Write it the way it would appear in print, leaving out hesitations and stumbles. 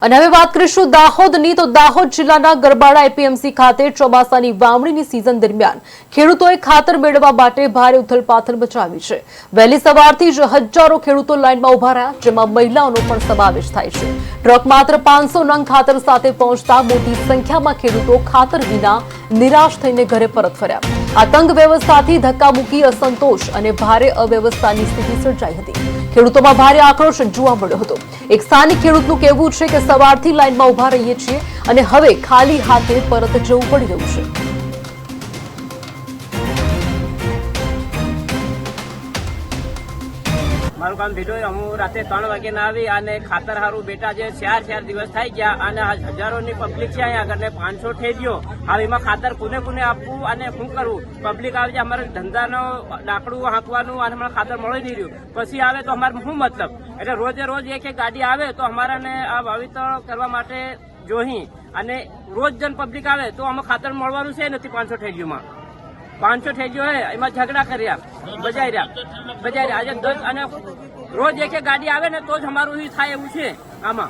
અને હવે વાત કરીશું દાહોદની તો દાહોદ જિલ્લાના ગરબાડા એપીએમસી ખાતે ચોમાસાની વાવણીની સિઝન દરમિયાન ખેડૂતોએ ખાતર મેળવવા માટે ભારે ઉથલપાથલ મચાવી છે। વહેલી સવારથી જ હજારો ખેડૂતો લાઇનમાં ઉભા રહ્યા, જેમાં મહિલાઓનો પણ સમાવેશ થાય છે। ટ્રક માત્ર 500 નંગ ખાતર સાથે પહોંચતા મોટી સંખ્યામાં ખેડૂતો ખાતર વિના નિરાશ થઈને ઘરે પરત ફર્યા। આતંક વ્યવસ્થાથી ધક્કામુક્કી, અસંતોષ અને ભારે અવ્યવસ્થાની સ્થિતિ સર્જાઈ હતી। ખેડૂતોમાં ભારે આક્રોશ જોવા મળ્યો હતો। એક સ્થાનિક ખેડૂતનું કહેવું છે કે સવારથી લાઇનમાં ઉભા રહીએ છીએ અને હવે ખાલી હાથે પરત જવું પડી રહ્યું છે। મારું કામ ભીડોય હું રાતે 3 વાગે ના આવી અને ખાતર હારું બેટા જે 4 દિવસ થઈ ગયા અને હજારોની પબ્લિક છે અહીંયા આગળ 500 થઈ ગયો। હવે એમાં ખાતર કોને આપવું અને શું કરવું? પબ્લિક આવે છે, અમારે ધંધાનો લાકડું હાંકવાનું અને અમારે ખાતર મળી નહીં રહ્યું, પછી આવે તો અમારે શું મતલબ? એટલે રોજે રોજ એક ગાડી આવે તો અમારાને આ વાવેતર કરવા માટે જોઈ અને રોજ જન પબ્લિક આવે તો આમાં ખાતર મળવાનું છે નથી। 500 થઈ ગયું, 500 થઈ ગયો હે, એમાં ઝઘડા કર્યા, બજાઈ રહ્યા આજે અને રોજ એક ગાડી આવે ને તો જ અમારું થાય એવું છે આમાં।